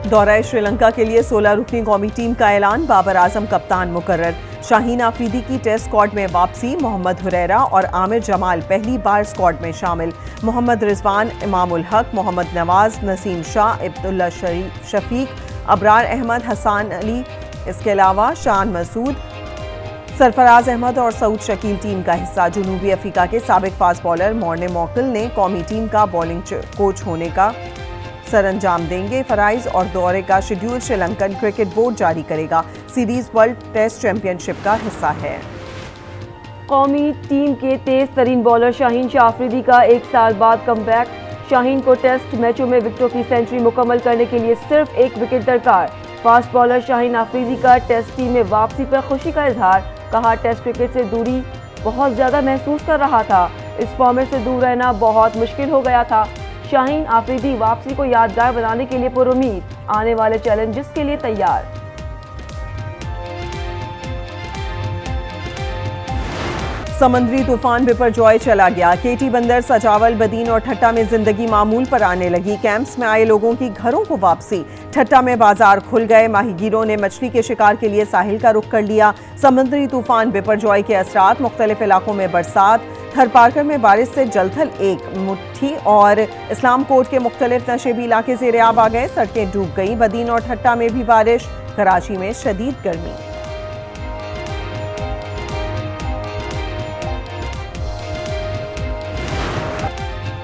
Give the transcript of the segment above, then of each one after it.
दौरा श्रीलंका के लिए 16 रुकनी कौमी टीम का ऐलान, बाबर आजम कप्तान मुकर्रर। शाहीन आफरीदी की टेस्ट स्क्वाड में वापसी, मोहम्मद हुरैरा और आमिर जमाल पहली बार स्क्वाड में शामिल। मोहम्मद रिजवान, इमामुल हक, मोहम्मद नवाज, नसीम शाह, अब्दुल्ला शफीक, अबरार अहमद, हसन अली, इसके अलावा शान मसूद, सरफराज अहमद और सऊद शकील टीम का हिस्सा। जनूबी अफ्रीका के साबिक फास्ट बॉलर मॉर्ने मॉकल ने कौमी टीम का बॉलिंग कोच होने का सरंजाम देंगे। फराइज और दौरे का शेड्यूल श्रीलंकन क्रिकेट बोर्ड जारी करेगा। सीरीज वर्ल्ड टेस्ट चैंपियनशिप का हिस्सा है। कौमी टीम के तेज तरीन बॉलर शाहीन शाह आफरीदी का 1 साल बाद कमबैक। शाहीन को टेस्ट मैचों में विकेटों की सेंचुरी मुकम्मल करने के लिए सिर्फ 1 विकेट दरकार। फास्ट बॉलर शाहीन आफरीदी का टेस्ट टीम में वापसी पर खुशी का इजहार। कहा, टेस्ट क्रिकेट से दूरी बहुत ज़्यादा महसूस कर रहा था। इस फॉर्मेट से दूर रहना बहुत मुश्किल हो गया था। शाहीन आफरीदी वापसी को यादगार बनाने के लिए पुरुमीद, आने वाले चैलेंजेस के लिए तैयार। समंदरी तूफान बिपरजॉय चला गया। केटी बंदर, सजावल, बदीन और ठट्टा में जिंदगी मामूल पर आने लगी। कैंप्स में आए लोगों की घरों को वापसी। ठट्टा में बाजार खुल गए। माहीगीरों ने मछली के शिकार के लिए साहिल का रुख कर लिया। समंदरी तूफान बिपरजॉय के असरात, मुख्तलिफ इलाकों में बरसात। थरपारकर में बारिश से जलथल 1 मुट्ठी और इस्लाम कोट के मुख्तलिफ नशेबी इलाके ज़ेरे आब आ गए। सड़कें डूब गईं। बदीन और ठट्टा में भी बारिश। कराची में शदीद गर्मी।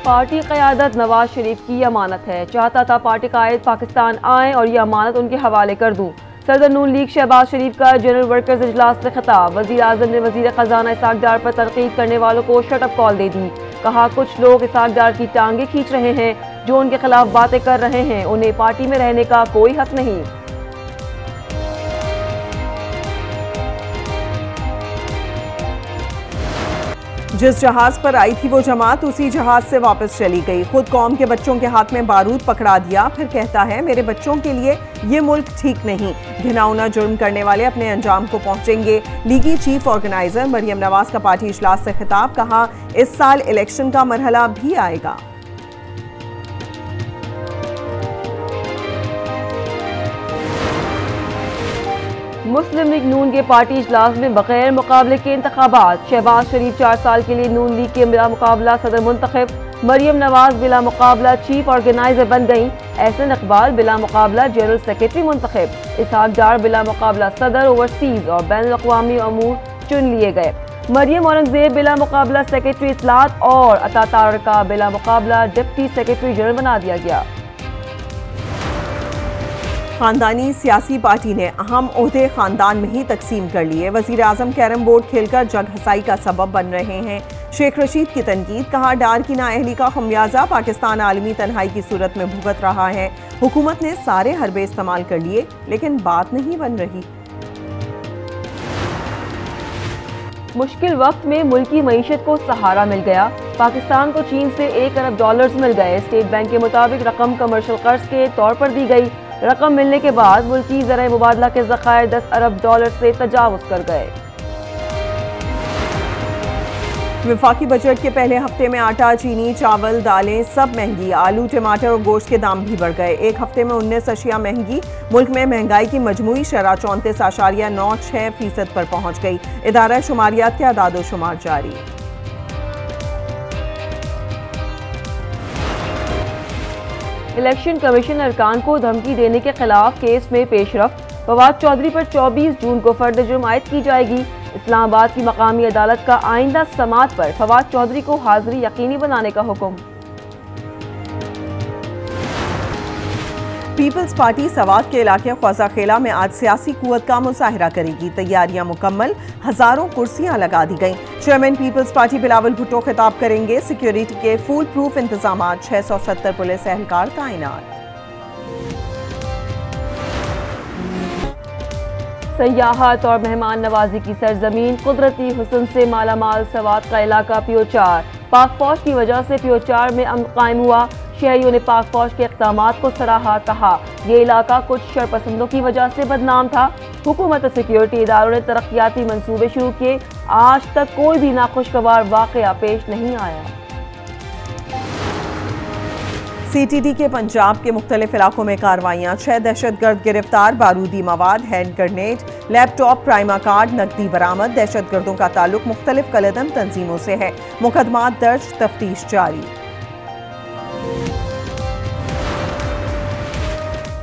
पार्टी क़यादत नवाज शरीफ की अमानत है। चाहता था पार्टी कायद पाकिस्तान आए और ये अमानत उनके हवाले कर दूं। सदर नून लीग शहबाज शरीफ का जनरल वर्कर्स इजलास से खिताब। वज़ीर आज़म ने वज़ीर ख़जाना इसाक डार पर तनकीद करने वालों को शटअप कॉल दे दी। कहा, कुछ लोग इसाक डार की टांगे खींच रहे हैं। जो उनके खिलाफ बातें कर रहे हैं उन्हें पार्टी में रहने का कोई हक नहीं। जिस जहाज पर आई थी वो जमात उसी जहाज से वापस चली गई। खुद कौम के बच्चों के हाथ में बारूद पकड़ा दिया, फिर कहता है मेरे बच्चों के लिए ये मुल्क ठीक नहीं। घिनौना जुर्म करने वाले अपने अंजाम को पहुंचेंगे। लीगी चीफ ऑर्गेनाइजर मरियम नवाज का पार्टी इजलास से खिताब। कहा, इस साल इलेक्शन का मरहला भी आएगा। मुस्लिम लीग नून के पार्टी इजलास में बगैर मुकाबले के इंतखाबात। शहबाज शरीफ 4 साल के लिए नून लीग के बिला मुकाबला सदर मुंतखब। मरियम नवाज बिला मुकाबला चीफ ऑर्गेनाइजर बन गईं। एहसन इकबाल बिला मुकाबला जनरल सेक्रेटरी मुंतखब। इसहाक डार बिला मुकाबला सदर ओवरसीज और बैनुल अक़वामी अमूर चुन लिए गए। मरियम औरंगजेब बिला मुकाबला सेक्रेटरी इत्तलात और अता तारका बिला मुकाबला डिप्टी सेक्रेटरी जनरल बना दिया गया। खानदानी सियासी पार्टी ने अहम ओहदे खानदान में ही तकसीम कर लिए। वज़ीर आज़म कैरम बोर्ड खेलकर जग हसाई का सबब बन रहे हैं। शेख रशीद की तनकीद। कहा, डार की नाअहली का खमियाजा पाकिस्तान आलमी तन्हाई की सूरत में भुगत रहा है। हुकूमत ने सारे हरबे इस्तेमाल कर लिए लेकिन बात नहीं बन रही। मुश्किल वक्त में मुल्की मईशत को सहारा मिल गया। पाकिस्तान को चीन से $1 अरब मिल गए। स्टेट बैंक के मुताबिक रकम कमर्शियल कर्ज के तौर पर दी गई। रकम मिलने के बाद मुल्की ज़राए मुबादला के ज़खायर $10 अरब से तजावुज़ कर गए। वफाकी बजट के पहले हफ्ते में आटा, चीनी, चावल, दालें सब महंगी। आलू, टमाटर और गोश्त के दाम भी बढ़ गए। एक हफ्ते में 19 अशिया महंगी। मुल्क में महंगाई की मजमूई शरह 34.96% पर पहुंच गई। इदारा शुमारियात के अदादो शुमार जारी। इलेक्शन कमीशन अरकान को धमकी देने के खिलाफ केस में पेशरफ्त। फवाद चौधरी पर 24 जून को फर्द जुर्म आयद की जाएगी। इस्लामाबाद की मकामी अदालत का आइंदा समात पर फवाद चौधरी को हाजिरी यकीनी बनाने का हुक्म। पीपल्स पार्टी सवात के इलाके ख्वाजा खेला में आज सियासी कुव्वत का मुजाहिरा करेगी। तैयारियां मुकम्मल, हजारों कुर्सियां लगा दी गईं। Chairman People's Party Bilawal Bhutto खिताब करेंगे। सिक्योरिटी के फुल प्रूफ इंतजाम। 670 पुलिस एहलकार तैनात। सयाहत और मेहमान नवाजी की सरजमीन, कुदरती हुस्न से मालामाल सवात का इलाका PO4। पाक फौज की वजह से PO4 में अमन कायम हुआ। शहरियों ने पाक फौज के इक़दामात को सराहा। कहा, ये इलाका कुछ शरपसंदों की वजह से बदनाम था। हुकूमत और सिक्योरिटी इदारों ने तरक्याती मंसूबे शुरू किए। आज तक कोई भी नाखुशगवार वाक़या पेश नहीं आया। CTD के पंजाब के मुख्तलिफ इलाकों में कार्रवाइयां, 6 दहशतगर्द गिरफ्तार, बारूदी मवाद, hand grenade, laptop, prima card, नकदी बरामद। दहशतगर्दों का ताल्लुक मुख्तलिफ कलदम तंजीमों से है। मुकदमात दर्ज, तफ्तीश जारी।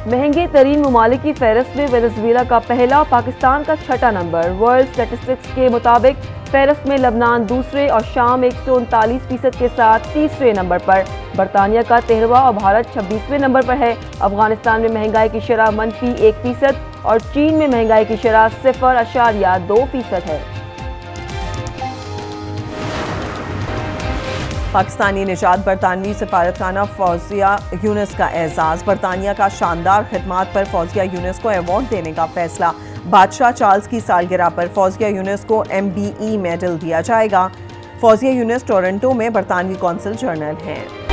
महंगे तरीन ममालिक की फहरिस्त में वेनेजुएला का पहला, पाकिस्तान का छठा नंबर। वर्ल्ड स्टैटिस्टिक्स के मुताबिक फहरिस्त में लबनान दूसरे और शाम 139% के साथ तीसरे नंबर पर। बरतानिया का 13वां और भारत 26वें नंबर पर है। अफगानिस्तान में महंगाई की शरह -1% और चीन में महंगाई की शरह 0.2% है। पाकिस्तानी निजात बरतानवी सफारतखाना फौजिया यूनिस का एजाज। बरतानिया का शानदार खिदमात पर फौजिया यूनिस को अवार्ड देने का फैसला। बादशाह चार्ल्स की सालगिरह पर फौजिया यूनिस को MBE मेडल दिया जाएगा। फौजिया यूनिस टोरंटो में बरतानवी कौंसल जनरल हैं।